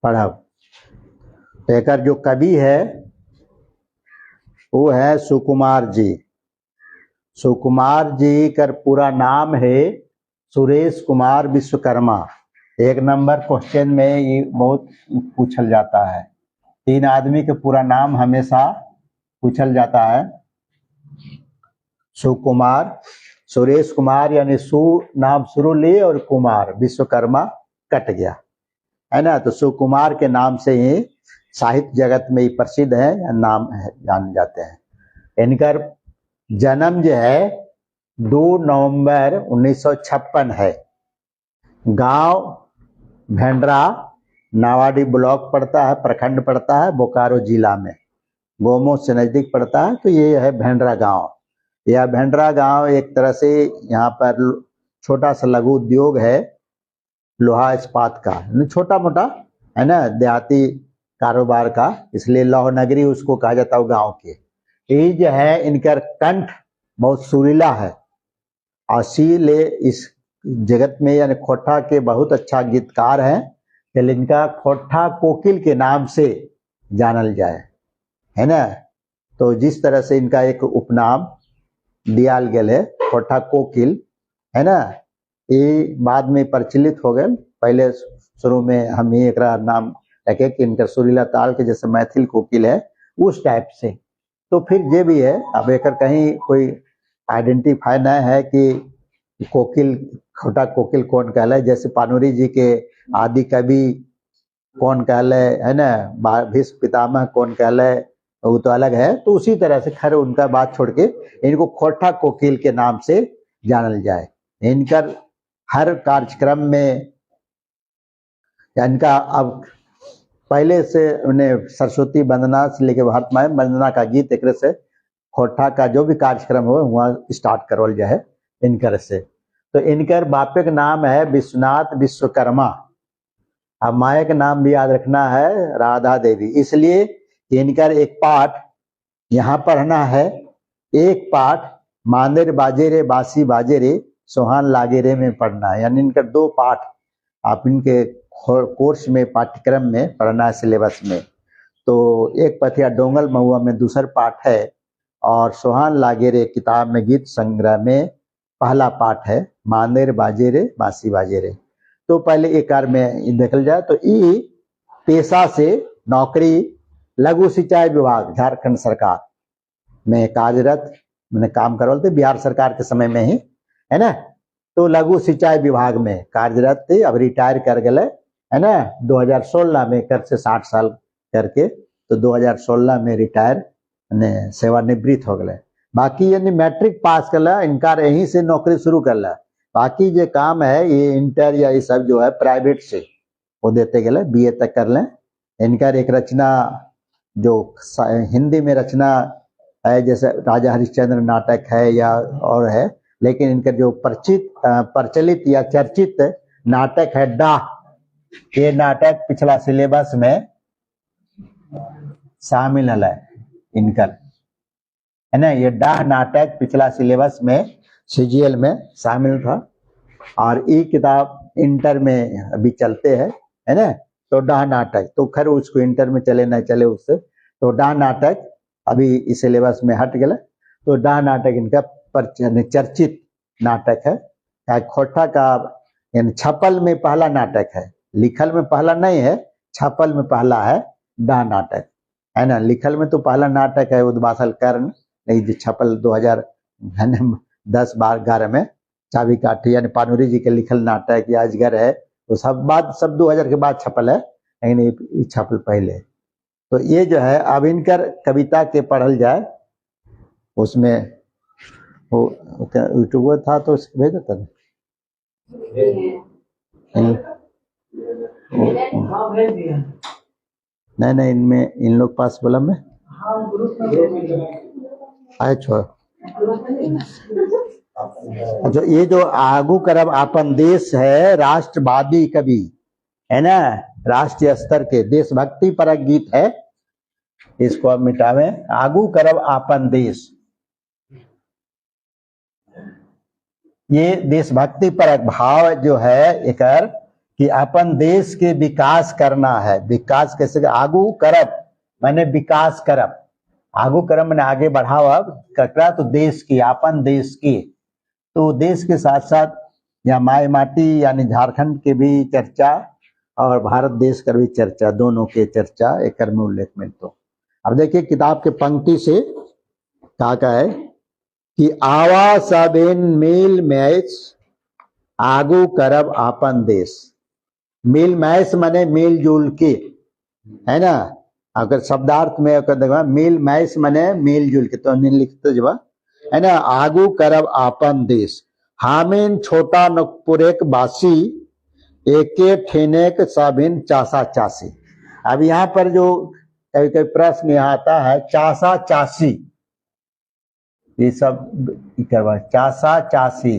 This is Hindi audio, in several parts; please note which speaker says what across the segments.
Speaker 1: पढ़ब। तो एकर जो कवि है वो है सुकुमार जी। सुकुमार जी का पूरा नाम है सुरेश कुमार विश्वकर्मा। एक नंबर क्वेश्चन में ये बहुत पूछल जाता है, 3 आदमी के पूरा नाम हमेशा पूछल जाता है। सुकुमार, सुरेश कुमार यानी सु नाम शुरू लिए और कुमार, विश्वकर्मा कट गया है ना। तो सुकुमार के नाम से ही साहित्य जगत में ही प्रसिद्ध है, नाम है, जान जाते हैं। इनका जन्म जो है 2 नवंबर 1956 है। गांव भेंडरा, नावाडी ब्लॉक पड़ता है, प्रखंड पड़ता है बोकारो जिला में, गोमो से नजदीक पड़ता है। तो ये है भेंडरा गांव। यह भेंडरा गांव एक तरह से यहाँ पर छोटा सा लघु उद्योग है, लोहा इस्पात का, छोटा मोटा है ना, देहाती कारोबार का, इसलिए लौह नगरी उसको कहा जाता है गांव के। ये जो है इनका कंठ बहुत सुरीला है, इसीलिए इस जगत में यानी खोटा के बहुत अच्छा गीतकार हैं, इसलिए इनका खोटा कोकिल के नाम से जानल जाए, है ना। तो जिस तरह से इनका एक उपनाम दियाल गेल है खोटा कोकिल, है ना, ये बाद में प्रचलित हो गए। पहले शुरू में हम ही एक नाम रखे कि इनका सुरीला ताल के जैसे मैथिल कोकिल है उस टाइप से। तो फिर ये भी है, अब एक कहीं कोई आइडेंटिफाई न है कि कोकिल, खोटा कोकिल कौन कहला है। जैसे पानुरी जी के आदि कवि कौन कहला है ना, भीष्म पितामह कौन कहला है, वो तो अलग है। तो उसी तरह से खैर उनका बात छोड़ के इनको खोटा कोकिल के नाम से जानल जाए। इनका हर कार्यक्रम में इनका अब पहले से उन्हें सरस्वती वंदना से लेके भारतमाता वंदना का गीत एक से खोटा का जो भी कार्यक्रम हो वहाँ स्टार्ट करवल जाए इनकर से। तो इनकर बापे का नाम है विश्वनाथ विश्वकर्मा। अब माया का नाम भी याद रखना है राधा देवी, इसलिए इनकर एक पाठ यहाँ पढ़ना है। एक पाठ मांदेर बाजे रे बासी बाजे रे सोहान लागे रे में पढ़ना है, यानी इनकर 2 पाठ आप इनके कोर्स में पाठ्यक्रम में पढ़ना है सिलेबस में। तो एक पथिया डोंगल महुआ में दूसरा पाठ है, और सोहान लागे रे किताब में गीत संग्रह में पहला पाठ है मांदेर बाजे रे बासी बाजे रे। तो पहले एक कार में देखल जाए तो ई पेशा से नौकरी लघु सिंचाई विभाग झारखंड सरकार में कार्यरत, मैंने काम करवल थे बिहार सरकार के समय में ही, है ना। तो लघु सिंचाई विभाग में कार्यरत थे, अब रिटायर कर गए, है ना। 2016 में कर से 60 साल करके, तो 2016 में रिटायर सेवानिवृत्त हो गए। बाकी यानी मैट्रिक पास कर ला, इनका यहीं से नौकरी शुरू कर ला। बाकी जो काम है ये इंटर या ये सब जो है प्राइवेट से वो देते गए, BA तक कर लें। इनका एक रचना जो हिंदी में रचना है, जैसे राजा हरिश्चंद्र नाटक है या और है, लेकिन इनका जो प्रचलित या चर्चित नाटक है डाह, ये नाटक पिछला सिलेबस में शामिल है इनकर, है ना। ये डाह नाटक पिछला सिलेबस में CGL में शामिल था, और ये किताब इंटर में अभी चलते हैं, है ना। तो डाह नाटक तो खैर उसको इंटर में चले न चले उससे, तो डाह नाटक अभी इस सिलेबस में हट गया। तो डाह नाटक इनका चर्चित नाटक है। खोटा का यानी छपल में पहला नाटक है, लिखल में पहला नहीं है, छपल में पहला है डाह नाटक, है ना। लिखल में तो पहला नाटक है उद्वासल कर्ण, नहीं छपल 2010-11 में चाबी काठी यानी पानुरी जी के लिखल नाटक या अजगर है, तो सब 2000 के बाद छपल है, लेकिन ये छपल पहले। तो ये जो है अब इनकर कविता के पढ़ल जाए, उसमें वो यूट्यूब था तो भेज देता ना। नहीं इनमें इन लोग पास बोला में आए छोड़। अच्छा, ये जो आगू करब आपन देश है राष्ट्रवादी कवि, है ना, राष्ट्रीय स्तर के देशभक्ति परक गीत है, इसको अब मिटावे। आगू करब आपन देश, ये देशभक्ति परक भाव जो है एकर कि अपन देश के विकास करना है। विकास कैसे? आगू करब मैंने विकास करब, आगू करब मैंने आगे बढ़ावब ककरा? तो देश की, अपन देश की। तो देश के साथ साथ यहाँ माई माटी यानी झारखंड के भी चर्चा और भारत देश का भी चर्चा, दोनों के चर्चा एक में उल्लेख में। तो अब देखिए किताब के पंक्ति से क्या है कि आवा सबेन मेल मैच आगू करब आपन देश। मेल मैच माने मेल जुल के, है ना। अगर शब्दार्थ में अगर देखा मेल मैच माने मेल जुल के, तो लिखते जब है ना, आगू करब आपन देश। हामिन छोटा नकपुरेक बासी एके ठेनेक सबिन चासा चासी। अब यहाँ पर जो कभी कभी प्रश्न यहाँ आता है, चासा चासी, ये सब करवा चासा चासी,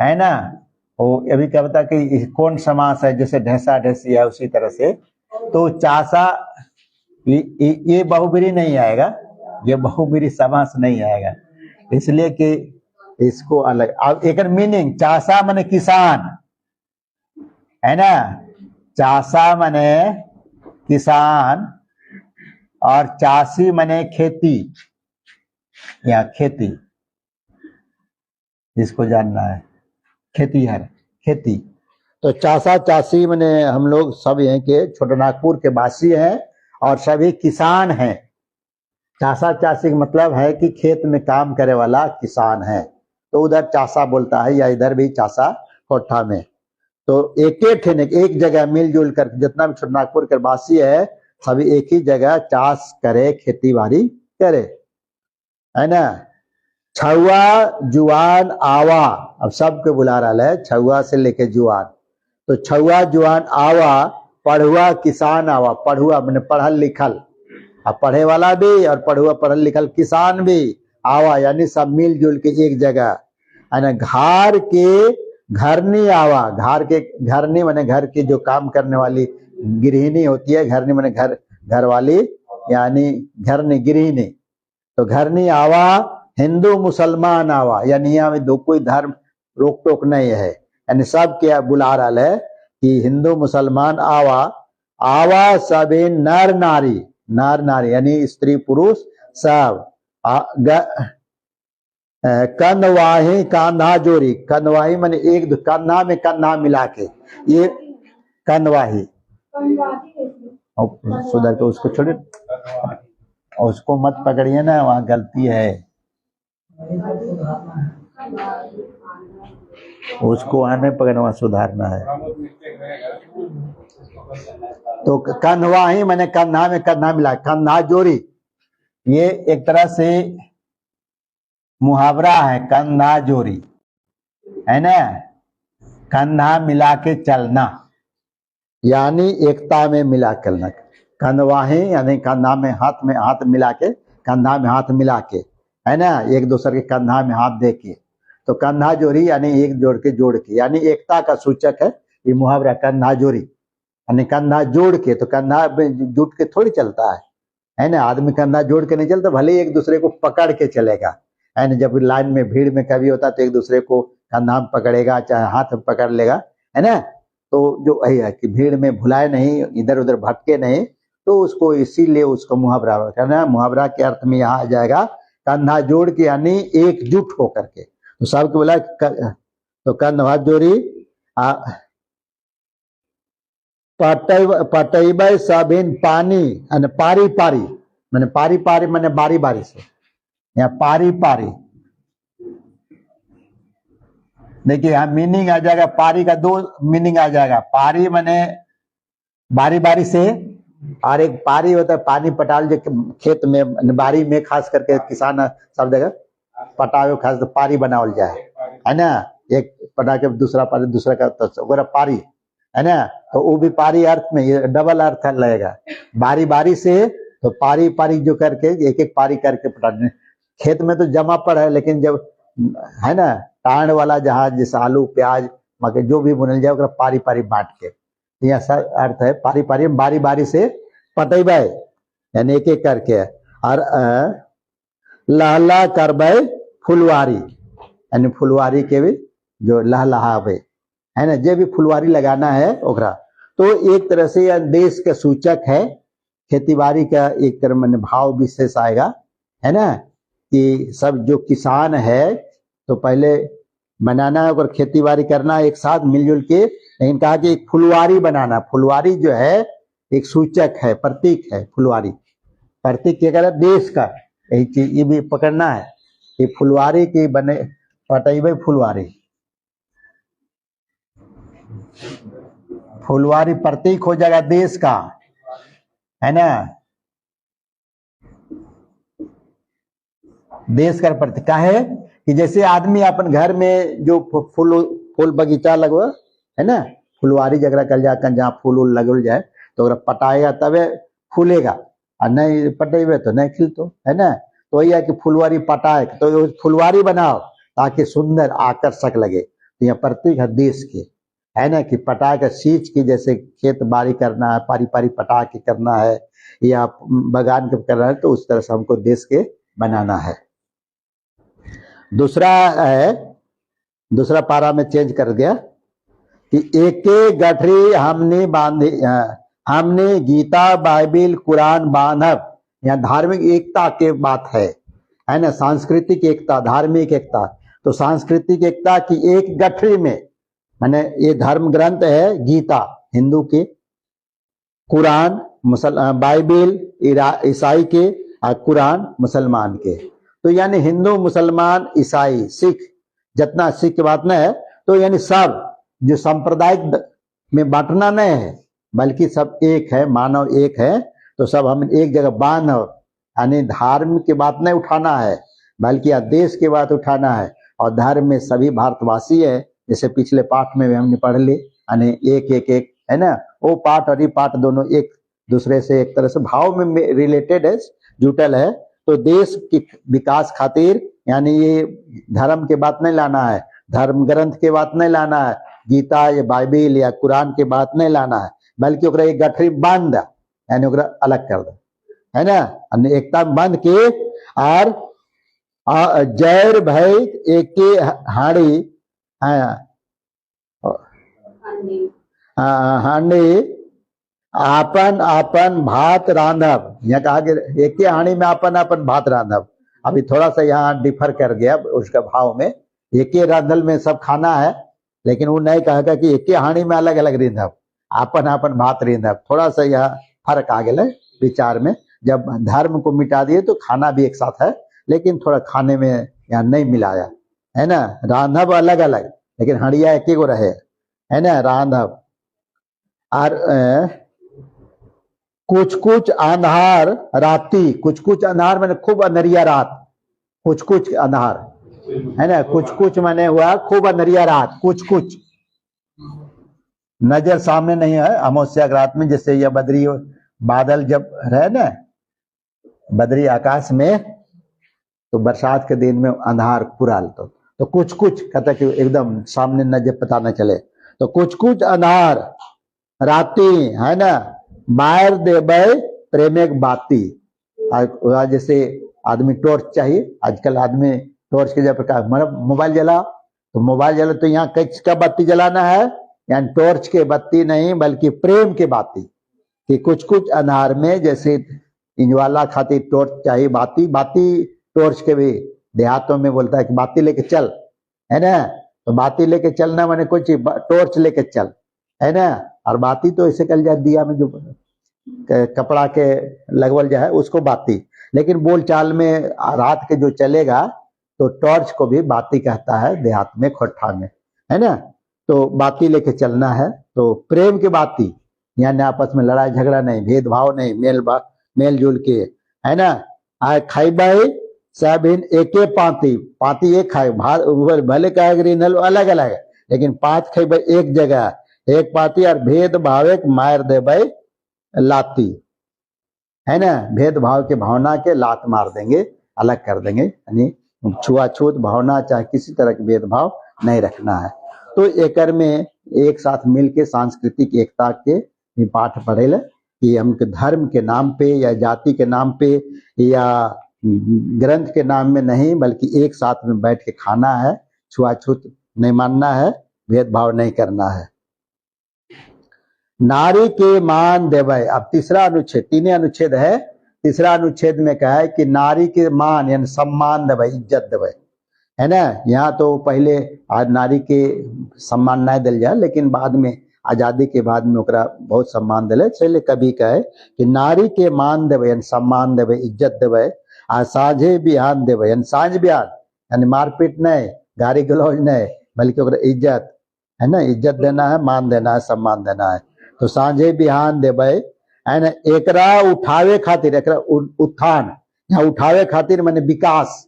Speaker 1: है ना। वो अभी क्या बता कि कौन समास है, जैसे ढैसा ढैसी है उसी तरह से। तो चासा ये बहुब्री नहीं आएगा, ये बहुब्री समास नहीं आएगा, इसलिए कि इसको अलग। अब एक मीनिंग, चासा माने किसान, है ना। चासा माने किसान और चासी माने खेती या खेती, इसको जानना है, खेतीहर, खेती। तो चासा चासी माने हम लोग सब यहाँ के छोटा नागपुर के वासी हैं और सभी किसान हैं। चासा चासी का मतलब है कि खेत में काम करे वाला किसान है, तो उधर चासा बोलता है या इधर भी चासा कोठा में। तो एक जगह मिलजुल कर जितना भी छोटा नागपुर के वासी है सभी एक ही जगह चाष करे, खेती बाड़ी करे, है ना। छुआ जुआन आवा, अब सबके बुला रहा है, छुआ से लेके जुआन। तो छुआ जुआन आवा, पढ़ुआ किसान आवा। पढ़ुआ मैंने पढ़ल लिखल, अब पढ़े वाला भी और पढ़ुआ पढ़ल लिखल किसान भी आवा, यानी सब मिलजुल के एक जगह, है ना। घर के घरनी आवा, घरनी माने घर की जो काम करने वाली गृहिणी होती है, घरनी माने घर वाली यानी घरनी गृहिणी। तो घरनी आवा, हिंदू मुसलमान आवा, यानी यहाँ में दो कोई धर्म रोक टोक नहीं है, यानी सब क्या बुला रहा है कि हिंदू मुसलमान आवा। आवा सबे नर नारी, नर नारी यानी स्त्री पुरुष सब। कंधवाही कांधा जोड़ी, कंधवाही माने एक दो कंधा में कंधा मिला के, ये कंधवाही। सुधर के उसको छोड़े, उसको मत पकड़िए ना, वहां गलती है, उसको आने पकड़ना, वहां सुधारना है। तो कंधवाही माने कंधा में कंधा मिला, कंधा जोड़ी, ये एक तरह से मुहावरा है, कंधा जोड़ी, है ना। कंधा मिला के चलना यानी एकता में मिला चलना। कंधवाही यानी कंधा में हाथ मिला के, कंधा में हाथ मिला के, है ना, एक दूसरे के कंधा में हाथ दे के। तो कंधा जोड़ी यानी एक जोड़ के, यानी एकता का सूचक है ये मुहावरा, कंधा जोड़ी यानी कंधा जोड़ के। तो कंधा जुट के थोड़ी चलता है ना, आदमी कंधा जोड़ के नहीं चलता, भले एक दूसरे को पकड़ के चलेगा, है ना। जब लाइन में भीड़ में कभी होता तो एक दूसरे को कंधा में पकड़ेगा, चाहे हाथ में पकड़ लेगा, है ना। तो जो यही है कि भीड़ में भुलाए नहीं, इधर उधर भटके नहीं, तो उसको इसीलिए उसको मुहावरा करना। मुहावरा के अर्थ में यहाँ आ जाएगा कंधा जोड़ के यानी एकजुट होकर के। तो सबको बोला तो कंधा जोड़ी पटैब सबिन पानी, पारी पारी मैंने पारी पारी मैंने बारी बारी से, या पारी पारी। देखिए यहाँ मीनिंग आ जाएगा, पारी का दो मीनिंग आ जाएगा। पारी माने बारी बारी से, और एक पारी होता है पानी पटाल, जो खेत में बारी में खास करके किसान सब जगह पटावे, खास तो पारी बनावल जाए, है ना। एक पटा के दूसरा पारी, दूसरा का तो पारी, है ना। तो वो भी पारी अर्थ में, ये डबल अर्थ लगेगा। बारी बारी से, तो पारी पारी जो करके एक एक पारी करके पटाने। खेत में तो जमा पड़ है, लेकिन जब है ना टाण वाला जहाज, जैसे आलू प्याज मकई जो भी बुनल जाए ओकरा पारी पारी बांट के, यह सब अर्थ है। पारी पारी बारी बारी से पटेबे यानी एक एक करके, और लहला करबे फुलवारी यानी फुलवारी के भी जो लहलहावे, है ना, जे भी फुलवारी लगाना है ओकरा। तो एक तरह से यह देश का सूचक है, खेती बाड़ी का एक तरह में भाव विशेष आएगा, है ना, कि सब जो किसान है तो पहले बनाना है और खेती बाड़ी करना एक साथ मिलजुल के, लेकिन कहा कि एक फुलवारी बनाना। फुलवारी जो है एक सूचक है, प्रतीक है। फुलवारी प्रतीक क्या कह देश का, यही चीज ये भी पकड़ना है कि फुलवारी की बने पटेबे फुलवारी। फुलवारी प्रतीक हो जाएगा देश का, है ना, देश का प्रतीक का है कि जैसे आदमी अपन घर में जो फूल बगीचा लगवा, है ना, फुलवारी जगह कल जाकर जहाँ फूल लगल जाए तो अगर पटाएगा तबे फूलेगा, और नहीं पटेबे तो नहीं खिलतो, है ना। तो वही है कि फुलवारी पटाए तो फुलवारी बनाओ ताकि सुंदर आकर्षक लगे। तो यह प्रतीक है देश के, है ना, कि पटा के सींच की, जैसे खेत बाड़ी करना है, पारी पारी पटा के करना है या बगान के करना है, तो उस तरह से हमको देश के बनाना है। दूसरा है, दूसरा पारा में चेंज कर दिया कि एक गठरी हमने बांधी, हमने गीता बाइबिल कुरान बांधब। यहाँ धार्मिक एकता के बात है ना, सांस्कृतिक एकता, धार्मिक एकता। तो सांस्कृतिक एकता की एक गठरी में, माने ये धर्म ग्रंथ है गीता हिंदू के, कुरान बाइबिल ईसाई के, और कुरान मुसलमान के। तो यानी हिंदू मुसलमान ईसाई सिख, जितना सिख की बात नहीं है, तो यानी सब जो सांप्रदायिक में बांटना नहीं है, बल्कि सब एक है, मानव एक है। तो सब हम एक जगह बांध, यानी धर्म की बात नहीं उठाना है, बल्कि देश की बात उठाना है। और धर्म में सभी भारतवासी है, जैसे पिछले पाठ में हमने पढ़ ली, यानी एक एक एक, है ना, वो पाठ और ये पाठ दोनों एक दूसरे से एक तरह से भाव में रिलेटेड है, जुटल है। तो देश की विकास खातिर यानी ये धर्म के बात नहीं लाना है, धर्म ग्रंथ के बात नहीं लाना है, गीता या बाइबिल या कुरान के बात नहीं लाना है, बल्कि ओकरा एक गठरी बांध, यानी ओकरा अलग कर दे, है ना, एकता बांध के। और जैर भय एक हाड़ी, हांडी आपन आपन भात रांधब। यहाँ कहा कि एक ही हांडी में आपन आपन भात रांधब। अभी थोड़ा सा यहाँ डिफर कर गया उसका भाव में, एक ही रांधल में सब खाना है, लेकिन वो नहीं कहेगा कि एक ही हांडी में अलग अलग रेंधब, आपन आपन भात रेंधब। थोड़ा सा यह फर्क आ गया विचार में। जब धर्म को मिटा दिए तो खाना भी एक साथ है, लेकिन थोड़ा खाने में यहाँ नहीं मिलाया, है ना। रांधब अलग अलग, लेकिन हड़िया एक ही को रहे, है ना, रांधब। और कुछ कुछ अंधार राती, कुछ कुछ अंधार मैंने खूब अंधरिया रात, कुछ कुछ अंधार, है ना, कुछ कुछ मैंने हुआ खूब अंधरिया रात, कुछ कुछ नजर सामने नहीं है। अमावस्या रात में जैसे यह बदरी बादल जब रहे ना, बदरी आकाश में, तो बरसात के दिन में अंधार पूरा, तो कुछ कुछ कहता कि एकदम सामने नजर पता न चले। तो कुछ कुछ अंधार राती, है ना, बाहर देबे प्रेमे बाती। जैसे आदमी टॉर्च चाहिए, आजकल आदमी टॉर्च के जब प्रकार मोबाइल जला, तो मोबाइल जला तो यहाँ किसका बत्ती जलाना है, यानी टॉर्च के बत्ती नहीं, बल्कि प्रेम के बाती। कि कुछ कुछ अंधार में, जैसे इंजवाला खातिर टॉर्च चाहिए, बाती, बाती टॉर्च के भी देहातों में बोलता है कि बाती लेके चल, है ना। तो बाती लेके चलना माने कुछ टॉर्च लेके चल, है ना। और बाती तो ऐसे कल जाए दिया में जो कपड़ा के लगवल जाए उसको बाती, लेकिन बोलचाल में रात के जो चलेगा तो टॉर्च को भी बाती कहता है देहात में, खोट्ठा में, है ना। तो बाती लेके चलना है, तो प्रेम के बाती, यानी आपस में लड़ाई झगड़ा नहीं, भेदभाव नहीं, मेल जुल के, है ना। आए खाई बाई सब एके पाती, पाती एक खाए, भले कहे अलग अलग है, लेकिन पांच खेबे एक जगह, एक पाती। और भेदभाव एक मार देबे लाती, है ना, भेदभाव के भावना के लात मार देंगे, अलग कर देंगे, यानी छुआछूत भावना चाहे किसी तरह के भेदभाव नहीं रखना है। तो एकर में एक साथ मिलके सांस्कृतिक एकता के पाठ पढ़ेले कि हम धर्म के नाम पे या जाति के नाम पे या ग्रंथ के नाम में नहीं, बल्कि एक साथ में बैठ के खाना है, छुआछूत नहीं मानना है, भेदभाव नहीं करना है। नारी के मान देवय, अब तीसरा अनुच्छेद, तीन अनुच्छेद है, तीसरा अनुच्छेद में कहा है कि नारी के मान यानी सम्मान देवय, इज्जत देवय, है ना। यहाँ तो पहले आज नारी के सम्मान नहीं दिल जाए, लेकिन बाद में आजादी के बाद में ओकरा बहुत सम्मान दिले। चलिए कभी कहे कि नारी के मान देवे यानी सम्मान देवे, इज्जत देवे, आ साझे बिहान देवे यानी साझ बिहान यानी मारपीट नहीं, गाली गलौज नहीं, बल्कि ओकरा इज्जत, है ना, इज्जत देना है, मान देना है, सम्मान देना है। तो साझे बिहान देवे, है ना। एकरा उठावे खातिर, एकरा उत्थान, यहाँ उठावे खातिर माने विकास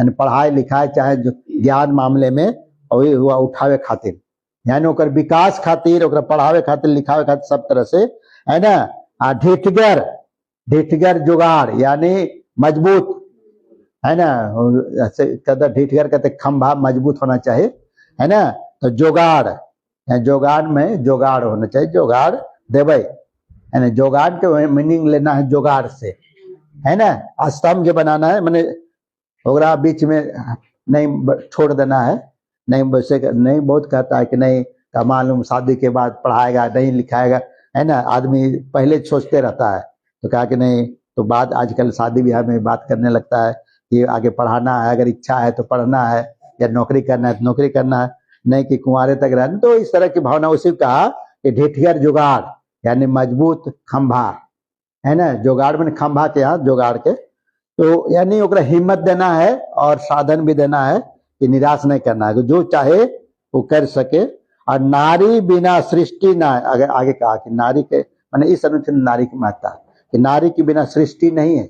Speaker 1: यानी पढ़ाई लिखाई चाहे जो ज्ञान मामले में वही हुआ, उठावे खातिर यानी ओकर विकास खातिर, ओकरा पढ़ावे खातिर, लिखावे खातिर, सब तरह से, है ना। आ ढीठगर, ढीठगर जुगाड़ यानी मजबूत, है ना। कहते ढीठगर कहते खंभा मजबूत होना चाहिए, है ना। तो जुगाड़, जुगाड़ में जुगाड़ होना चाहिए, जुगाड़ देवे, है ना। जुगाड़ के मीनिंग लेना है जुगाड़ से, है ना। स्तंभ बनाना है, मैंने ओकरा बीच में नहीं छोड़ देना है, नहीं वैसे नहीं बहुत कहता है कि नहीं का मालूम शादी के बाद पढ़ाएगा नहीं लिखाएगा, है ना। आदमी पहले सोचते रहता है, तो कहा कि नहीं, तो बाद आजकल शादी ब्याह में बात करने लगता है कि आगे पढ़ाना है, अगर इच्छा है तो पढ़ना है, या नौकरी करना है तो नौकरी करना है, नहीं कि कुंवारे तक रहना। तो इस तरह की भावना उसी कहा कि ढीठगर जुगाड़ यानी मजबूत खंभा, है ना। जुगाड़ में खंभा के यहाँ जुगाड़ के, तो यानी ओकरा हिम्मत देना है और साधन भी देना है कि निराश नहीं करना है, जो चाहे वो कर सके। और नारी बिना सृष्टि ना, अगर आगे कहा कि नारी के मैंने इस अनुच्छेद नारी की महत्ता कि नारी के बिना सृष्टि नहीं है,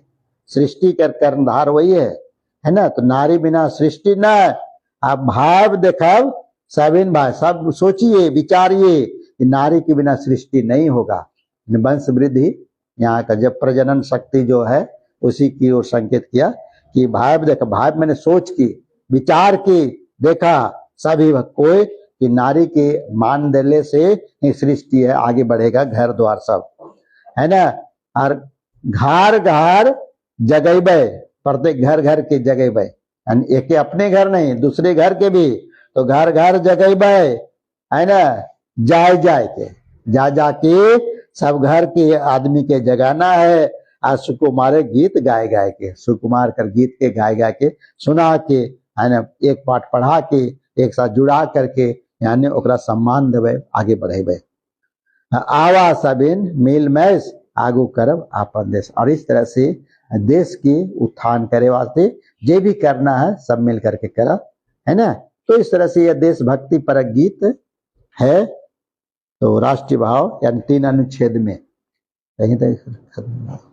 Speaker 1: सृष्टि कर कर्णधार वही है ना। तो नारी बिना सृष्टि न, आप भाव देखब सबिन भाई, सब सोचिए विचारिए कि नारी के बिना सृष्टि नहीं होगा। वंश वृद्धि यहाँ का जब प्रजनन शक्ति जो है उसी की ओर संकेत किया कि भाव देखा, भाव मैंने सोच की, विचार की, देखा सभी कोई कि नारी के मान देने से ही सृष्टि है आगे बढ़ेगा, घर द्वार सब, है ना। और घर घर जगेबे, प्रत्येक घर घर के जगेबे, एक अपने घर नहीं दूसरे घर के भी, तो घर घर जगेबे, है ना। जाए जाए के, जा जाके सब घर के आदमी के जगाना है। आज सुकुमार गीत गाए गाए के, सुकुमार कर गीत के गाए गाए के सुना के, है ना, एक पाठ पढ़ा के एक साथ जुड़ा करके यानी ओकरा सम्मान देवे, आगे बढ़ेबे। आवा सबिन मिल मैस आगू करब आपन देश। और इस तरह से देश की उत्थान करे वास्ते जे भी करना है सब मिल करके करा, है ना। तो इस तरह से यह देशभक्ति परक गीत है। तो राष्ट्रीय भाव यानी 3 अनुच्छेद में कहीं तक